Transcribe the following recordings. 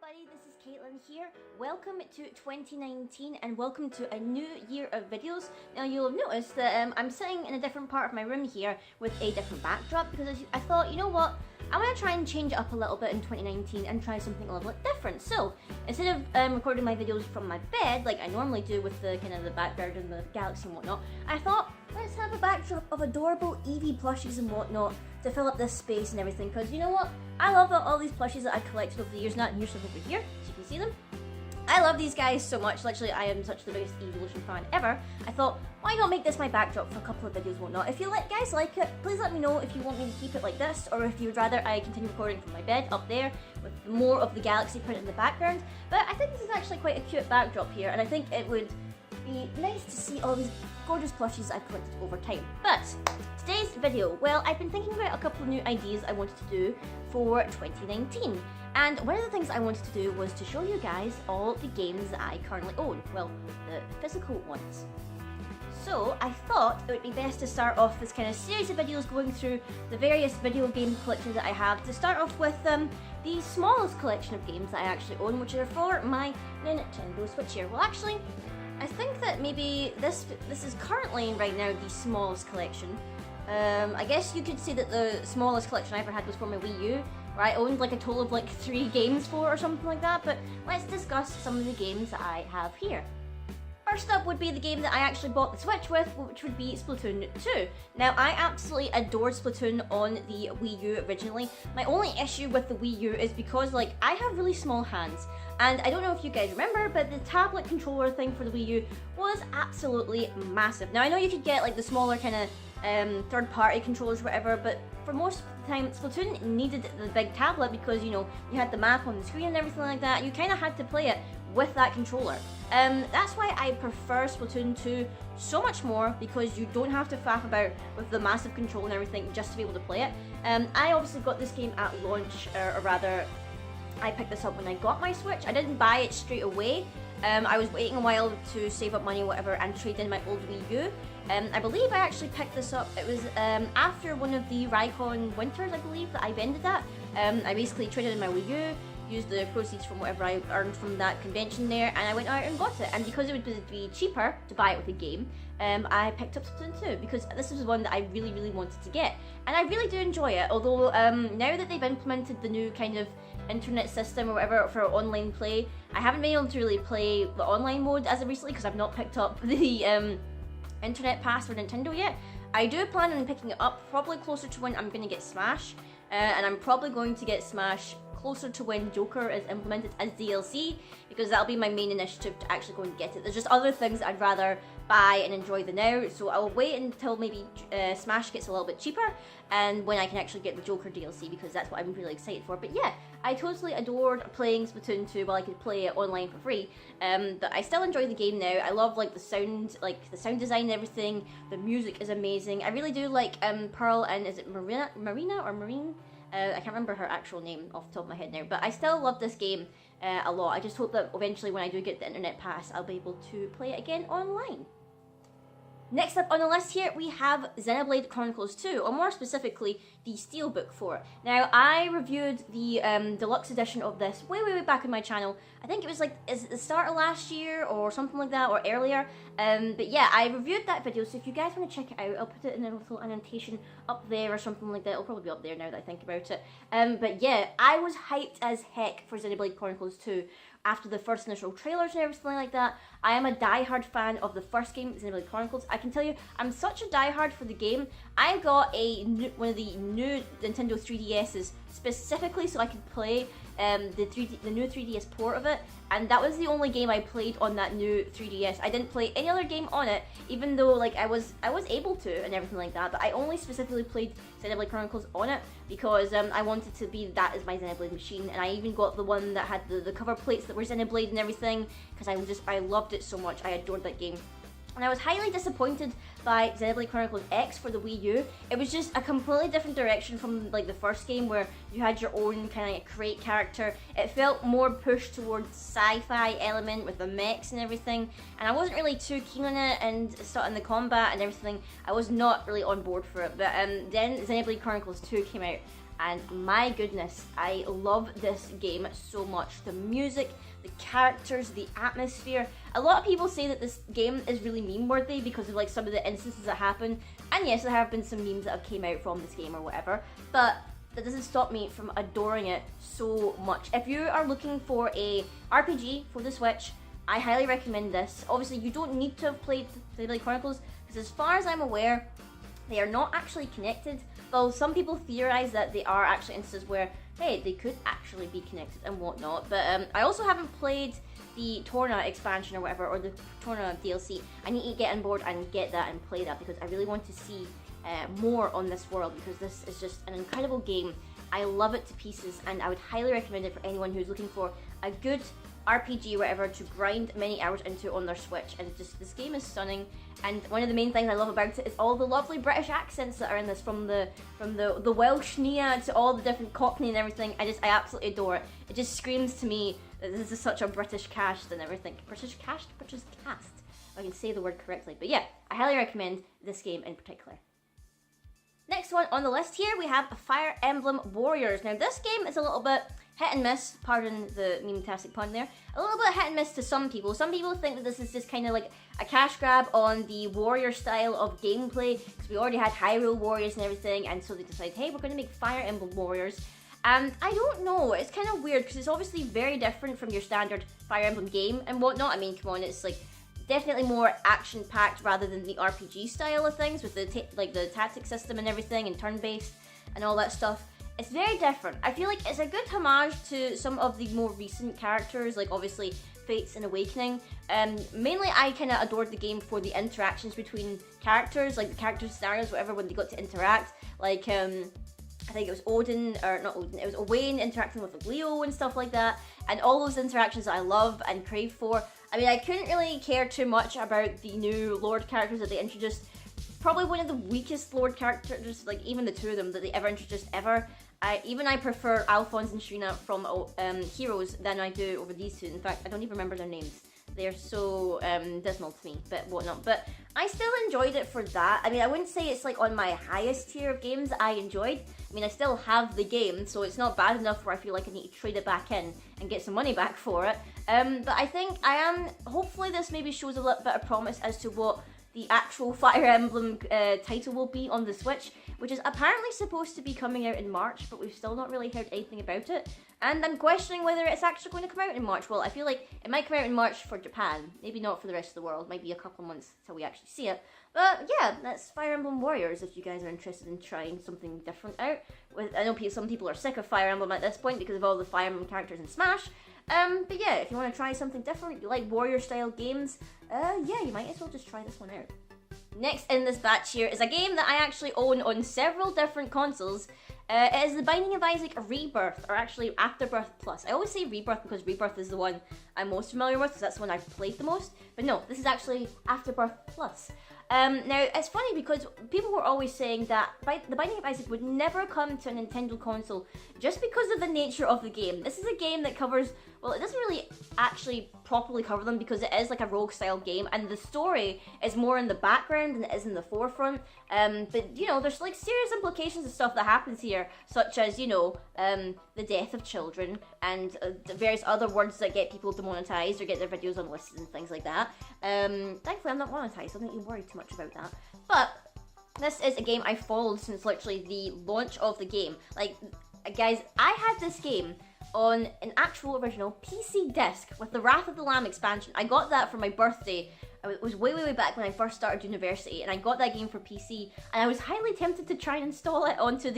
everybody, this is Caitlin here. Welcome to 2019 and welcome to a new year of videos. Now you'll have noticed that I'm sitting in a different part of my room here with a different backdrop because I thought, you know what, I want to try and change it up a little bit in 2019 and try something a little bit different. So instead of recording my videos from my bed like I normally do with the kind of the background and the galaxy and whatnot, I thought let's have a backdrop of adorable Eevee plushies and whatnot to fill up this space and everything, because you know what? I love all these plushies that I collected over the years, not new stuff over here, so you can see them. I love these guys so much. Literally, I am such the biggest Evolution fan ever. I thought, why not make this my backdrop for a couple of videos and whatnot? If you guys like it, please let me know if you want me to keep it like this, or if you would rather I continue recording from my bed up there with more of the galaxy print in the background. But I think this is actually quite a cute backdrop here, and I think it would be nice to see all these gorgeous plushies I've collected over time. But today's video, well, I've been thinking about a couple of new ideas I wanted to do for 2019. And one of the things I wanted to do was to show you guys all the games that I currently own. Well, the physical ones. So I thought it would be best to start off this kind of series of videos going through the various video game collections that I have. To start off with the smallest collection of games that I actually own, which are for my Nintendo Switch here. Well, actually, I think that maybe this is currently right now the smallest collection. I guess you could say that the smallest collection I ever had was for my Wii U, where I owned like a total of like 3 games for or something like that, but let's discuss some of the games that I have here. First up would be the game that I actually bought the Switch with, which would be Splatoon 2. Now, I absolutely adored Splatoon on the Wii U originally. My only issue with the Wii U is because, like, I have really small hands. And I don't know if you guys remember, but the tablet controller thing for the Wii U was absolutely massive. Now, I know you could get, like, the smaller kind of third-party controllers or whatever, but for most of the time, Splatoon needed the big tablet because, you know, you had the map on the screen and everything like that. You kind of had to play it with that controller. That's why I prefer Splatoon 2 so much more, because you don't have to faff about with the massive control and everything just to be able to play it. I obviously got this game at launch, or rather, I picked this up when I got my Switch. I didn't buy it straight away. I was waiting a while to save up money or whatever and trade in my old Wii U. I believe I actually picked this up, it was after one of the Raycon Winters, I believe, that I vended at. I basically traded in my Wii U, used the proceeds from whatever I earned from that convention there, and I went out and got it. And because it would be cheaper to buy it with a game, I picked up Splatoon 2 because this was one that I really, really wanted to get. And I really do enjoy it, although now that they've implemented the new kind of internet system or whatever for online play, I haven't been able to really play the online mode as of recently because I've not picked up the internet pass for Nintendo yet. I do plan on picking it up probably closer to when I'm going to get Smash, and I'm probably going to get Smash closer to when Joker is implemented as DLC, because that'll be my main initiative to actually go and get it. There's just other things I'd rather buy and enjoy the now, so I'll wait until maybe Smash gets a little bit cheaper and when I can actually get the Joker DLC, because that's what I'm really excited for. But yeah, I totally adored playing Splatoon 2 while I could play it online for free, but I still enjoy the game now. I love the sound design and everything. The music is amazing. I really do like Pearl, and is it Marina or Marine? I can't remember her actual name off the top of my head now, but I still love this game a lot. I just hope that eventually when I do get the internet pass, I'll be able to play it again online. Next up on the list here, we have Xenoblade Chronicles 2, or more specifically, the Steelbook for it. Now, I reviewed the deluxe edition of this way back on my channel. I think it was is it the start of last year or something like that, or earlier. But yeah, I reviewed that video, so if you guys want to check it out, I'll put it in a little annotation up there or something like that. It'll probably be up there now that I think about it. But yeah, I was hyped as heck for Xenoblade Chronicles 2. After the first initial trailers and everything like that. I am a die-hard fan of the first game, Xenoblade Chronicles. I can tell you, I'm such a die-hard for the game. I got one of the new Nintendo 3DS's specifically so I could play the new 3DS port of it, and that was the only game I played on that new 3DS. I didn't play any other game on it, even though I was able to and everything like that, but I only specifically played Xenoblade Chronicles on it because I wanted to be that as my Xenoblade machine, and I even got the one that had the cover plates that were Xenoblade and everything, because I loved it so much. I adored that game. And I was highly disappointed by Xenoblade Chronicles X for the Wii U. It was just a completely different direction from the first game, where you had your own kind of crate character. It felt more pushed towards sci-fi element with the mechs and everything, and I wasn't really too keen on it, and starting the combat and everything, I was not really on board for it. But then Xenoblade Chronicles 2 came out, and my goodness, I love this game so much. The music, the characters, the atmosphere. A lot of people say that this game is really meme-worthy because of like some of the instances that happen, and yes, there have been some memes that have came out from this game or whatever, but that doesn't stop me from adoring it so much. If you are looking for a RPG for the Switch, I highly recommend this. Obviously, you don't need to have played Xenoblade Chronicles, because as far as I'm aware, they are not actually connected, though some people theorize that they are actually instances where, hey, they could actually be connected and whatnot. But I also haven't played the Torna expansion or whatever, or the Torna DLC. I need to get on board and get that and play that, because I really want to see more on this world, because this is just an incredible game. I love it to pieces, and I would highly recommend it for anyone who's looking for a good RPG or whatever to grind many hours into on their Switch. And just, this game is stunning, and one of the main things I love about it is all the lovely British accents that are in this, from the Welsh Nia to all the different Cockney and everything. I absolutely adore it. It just screams to me that this is such a British cast and everything. British cast? British cast. If I can say the word correctly. But yeah, I highly recommend this game in particular. Next one on the list here, we have Fire Emblem Warriors. Now this game is a little bit hit and miss, pardon the meme-tastic pun there, a little bit hit and miss to some people. Some people think that this is just kind of like a cash grab on the warrior style of gameplay, because we already had Hyrule Warriors and everything, and so they decided, hey, we're going to make Fire Emblem Warriors. And I don't know, it's kind of weird, because it's obviously very different from your standard Fire Emblem game and whatnot. I mean, come on, it's like definitely more action-packed rather than the RPG style of things, with the the tactic system and everything, and turn-based and all that stuff. It's very different. I feel like it's a good homage to some of the more recent characters, like obviously Fates and Awakening. Mainly I kind of adored the game for the interactions between characters, like the character scenarios, whatever, when they got to interact. Like, I think it was Odin, or not Odin, it was Owain interacting with Leo and stuff like that. And all those interactions that I love and crave for. I mean, I couldn't really care too much about the new Lord characters that they introduced. Probably one of the weakest Lord characters, like even the two of them that they ever introduced ever. I prefer Alphonse and Shrina from Heroes than I do over these two. In fact, I don't even remember their names. They're so dismal to me, but whatnot. But I still enjoyed it for that. I mean, I wouldn't say it's like on my highest tier of games I enjoyed. I mean, I still have the game, so it's not bad enough where I feel like I need to trade it back in and get some money back for it. But I think hopefully this maybe shows a little bit of promise as to what the actual Fire Emblem title will be on the Switch, which is apparently supposed to be coming out in March, but we've still not really heard anything about it. And I'm questioning whether it's actually going to come out in March. Well, I feel like it might come out in March for Japan, maybe not for the rest of the world. Might be a couple of months till we actually see it. But yeah, that's Fire Emblem Warriors, if you guys are interested in trying something different out. I know some people are sick of Fire Emblem at this point because of all the Fire Emblem characters in Smash. But yeah, if you want to try something different, you like warrior-style games, yeah, you might as well just try this one out. Next in this batch here is a game that I actually own on several different consoles. It is The Binding of Isaac Rebirth, or actually Afterbirth Plus. I always say Rebirth because Rebirth is the one I'm most familiar with, because that's the one I've played the most. But no, this is actually Afterbirth Plus. Now, it's funny because people were always saying that The Binding of Isaac would never come to a Nintendo console just because of the nature of the game. This is a game that covers, well, it doesn't really actually properly cover them because it is like a rogue-style game, and the story is more in the background than it is in the forefront. But, you know, there's like serious implications of stuff that happens here, such as, you know, the death of children, and the various other words that get people demonetized or get their videos unlisted and things like that. Thankfully, I'm not monetized, so I don't need to worry too much about that. But this is a game I followed since literally the launch of the game. Like, guys, I had this game on an actual original PC disc with the Wrath of the Lamb expansion. I got that for my birthday. It was way back when I first started university, and I got that game for PC, and I was highly tempted to try and install it onto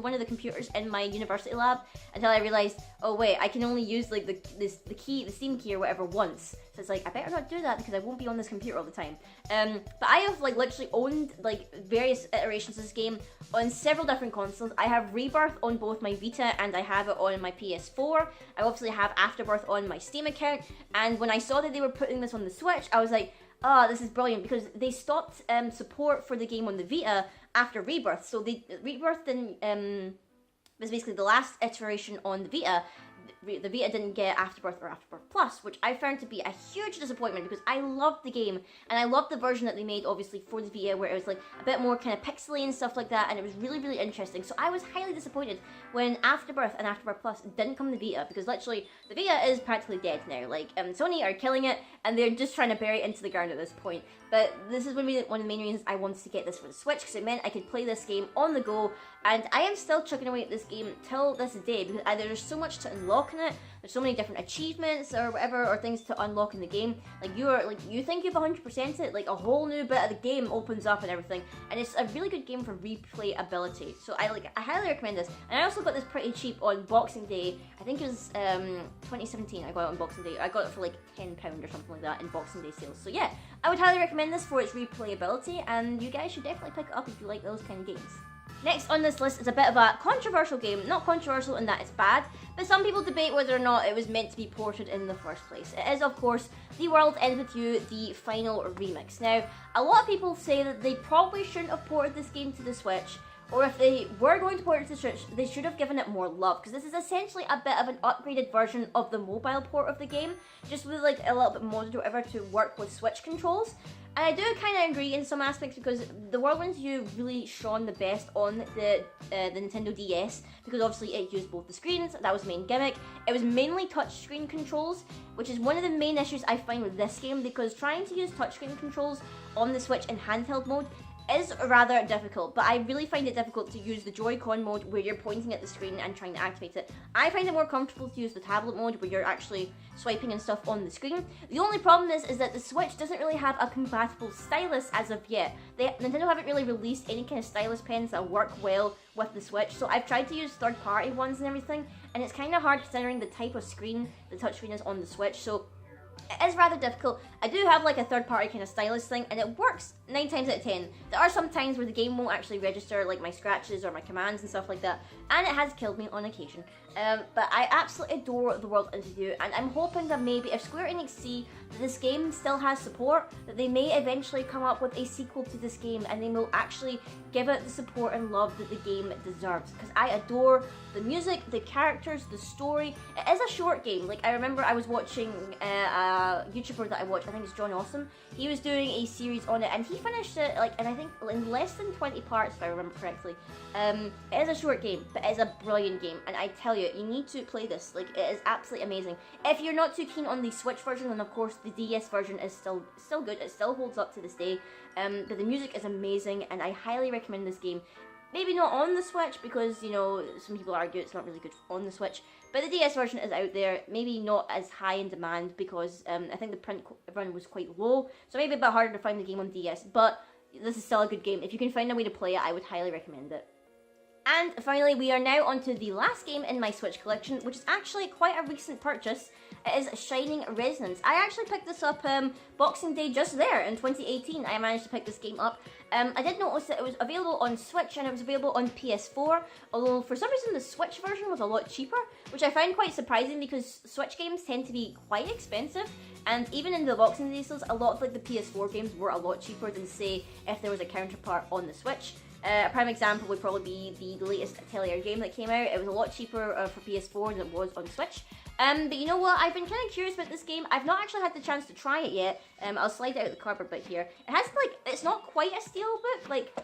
one of the computers in my university lab, until I realized, oh wait, I can only use like the Steam key or whatever once. So it's like, I better not do that because I won't be on this computer all the time. But I have like literally owned like various iterations of this game on several different consoles. I have Rebirth on both my Vita and I have it on my PS4. I obviously have Afterbirth on my Steam account, and when I saw that they were putting this on the Switch, I was like, oh, this is brilliant, because they stopped support for the game on the Vita after Rebirth. So Rebirth then was basically the last iteration on the Vita. the Vita didn't get Afterbirth or Afterbirth Plus, which I found to be a huge disappointment because I loved the game and I loved the version that they made obviously for the Vita where it was like a bit more kind of pixely and stuff like that, and it was really, really interesting. So I was highly disappointed when Afterbirth and Afterbirth Plus didn't come to Vita, because literally the Vita is practically dead now. Like Sony are killing it and they're just trying to bury it into the ground at this point. But this is one of the main reasons I wanted to get this for the Switch, because it meant I could play this game on the go, and I am still chugging away at this game till this day because there's so much to unlock in it. There's so many different achievements or whatever, or things to unlock in the game. Like you think you've 100%ed it, like a whole new bit of the game opens up and everything, and it's a really good game for replayability. So I highly recommend this. And I also got this pretty cheap on Boxing Day. I think it was 2017. I got it on Boxing Day. I got it for like £10 or something like that in Boxing Day sales. So yeah, I would highly recommend this for its replayability, and you guys should definitely pick it up if you like those kind of games. Next on this list is a bit of a controversial game. Not controversial in that it's bad, but some people debate whether or not it was meant to be ported in the first place. It is, of course, The World Ends With You, the final remix. Now, a lot of people say that they probably shouldn't have ported this game to the Switch, or if they were going to port it to the Switch, they should have given it more love, because this is essentially a bit of an upgraded version of the mobile port of the game, just with like a little bit modded or whatever to work with Switch controls. And I do kind of agree in some aspects, because The World Ends With You really shone the best on the Nintendo DS, because obviously it used both the screens. That was the main gimmick. It was mainly touchscreen controls, which is one of the main issues I find with this game, because trying to use touchscreen controls on the Switch in handheld mode is rather difficult, but I really find it difficult to use the Joy-Con mode where you're pointing at the screen and trying to activate it. I find it more comfortable to use the tablet mode where you're actually swiping and stuff on the screen. The only problem is that the Switch doesn't really have a compatible stylus as of yet. Nintendo haven't really released any kind of stylus pens that work well with the Switch, so I've tried to use third-party ones and everything, and it's kind of hard considering the type of screen the touchscreen is on the Switch, so it is rather difficult. I do have like a third-party kind of stylus thing, and it works 9 times out of 10. There are some times where the game won't actually register like my scratches or my commands and stuff like that, and it has killed me on occasion. But I absolutely adore The World Ends With You, and I'm hoping that maybe if Square Enix see that this game still has support, that they may eventually come up with a sequel to this game, and they will actually give it the support and love that the game deserves. Because I adore the music, the characters, the story. It is a short game. Like, I remember I was watching a YouTuber that I watch, I think it's John Awesome. He was doing a series on it, and he finished it like, and I think in less than 20 parts, if I remember correctly. It is a short game, but it is a brilliant game, and I tell you, you need to play this. Like, it is absolutely amazing. If you're not too keen on the Switch version, then of course the DS version is still good. It still holds up to this day. But the music is amazing, and I highly recommend this game. Maybe not on the Switch, because, you know, some people argue it's not really good on the Switch. But the DS version is out there, maybe not as high in demand, because I think the print run was quite low. So maybe a bit harder to find the game on DS, but this is still a good game. If you can find a way to play it, I would highly recommend it. And finally, we are now on to the last game in my Switch collection, which is actually quite a recent purchase. It is Shining Resonance. I actually picked this up Boxing Day just there in 2018. I managed to pick this game up. I did notice that it was available on Switch and it was available on PS4, although for some reason the Switch version was a lot cheaper, which I find quite surprising because Switch games tend to be quite expensive. And even in the Boxing Day sales, a lot of like the PS4 games were a lot cheaper than, say, if there was a counterpart on the Switch. A prime example would probably be the latest Atelier game that came out. It was a lot cheaper for PS4 than it was on Switch. But you know what? I've been kind of curious about this game. I've not actually had the chance to try it yet. I'll slide out the cardboard bit here. It has like, it's not quite a steelbook. Like,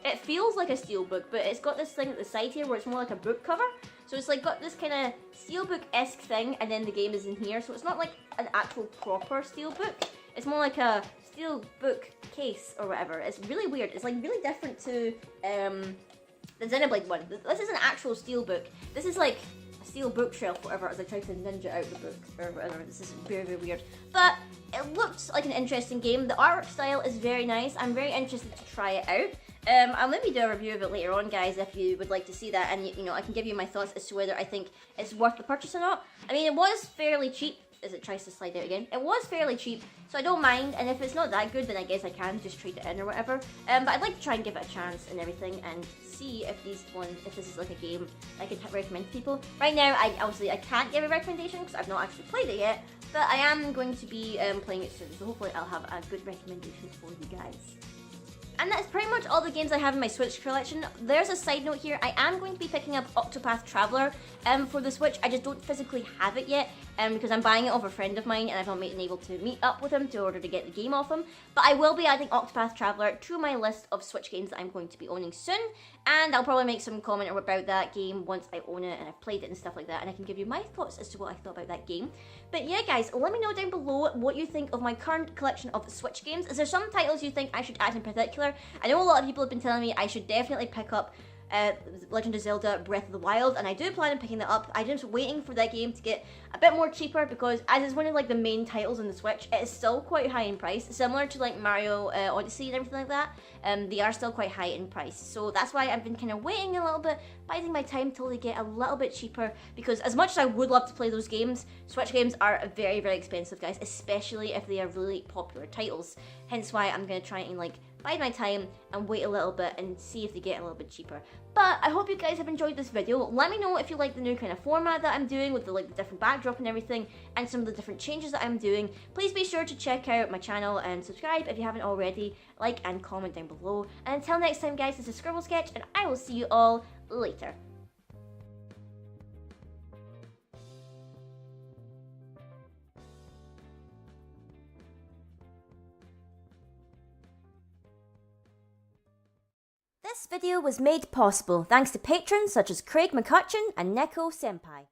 it feels like a steelbook, but it's got this thing at the side here where it's more like a book cover. So it's like got this kind of steelbook-esque thing, and then the game is in here. So it's not like an actual proper steelbook. It's more like a steelbook case or whatever. It's really weird. It's like really different to the Xenoblade one. This is an actual steelbook. This is like a steel bookshelf, whatever, as I try to ninja out the book or whatever. This is very, very weird. But it looks like an interesting game. The artwork style is very nice. I'm very interested to try it out. I'll maybe do a review of it later on, guys, if you would like to see that, and you know, I can give you my thoughts as to whether I think it's worth the purchase or not. I mean, it was fairly cheap. As it tries to slide out again. It was fairly cheap, so I don't mind, and if it's not that good, then I guess I can just trade it in or whatever. But I'd like to try and give it a chance and everything, and see if this is like a game I could recommend to people. Right now, I can't give a recommendation because I've not actually played it yet, but I am going to be playing it soon, so hopefully I'll have a good recommendation for you guys. And that's pretty much all the games I have in my Switch collection. There's a side note here, I am going to be picking up Octopath Traveler for the Switch. I just don't physically have it yet because I'm buying it off a friend of mine and I've not been able to meet up with him in order to get the game off him. But I will be adding Octopath Traveler to my list of Switch games that I'm going to be owning soon, and I'll probably make some comment about that game once I own it and I've played it and stuff like that, and I can give you my thoughts as to what I thought about that game. But yeah guys, let me know down below what you think of my current collection of Switch games. Is there some titles you think I should add in particular? I know a lot of people have been telling me I should definitely pick up Legend of Zelda Breath of the Wild, and I do plan on picking that up. I'm just waiting for that game to get a bit more cheaper because as it's one of like the main titles on the Switch, it is still quite high in price, similar to like Mario Odyssey and everything like that. They are still quite high in price, so that's why I've been kind of waiting a little bit, biding my time till they get a little bit cheaper, because as much as I would love to play those games, Switch games are very, very expensive, guys, especially if they are really popular titles. Hence why I'm going to try and like bide my time and wait a little bit and see if they get a little bit cheaper. But I hope you guys have enjoyed this video. Let me know if you like the new kind of format that I'm doing with the like the different backdrop and everything, and some of the different changes that I'm doing. Please be sure to check out my channel and subscribe if you haven't already. Like and comment down below. And until next time guys, this is Scribble Sketch and I will see you all later. This video was made possible thanks to patrons such as Craig McCutcheon and Neko-Senpai.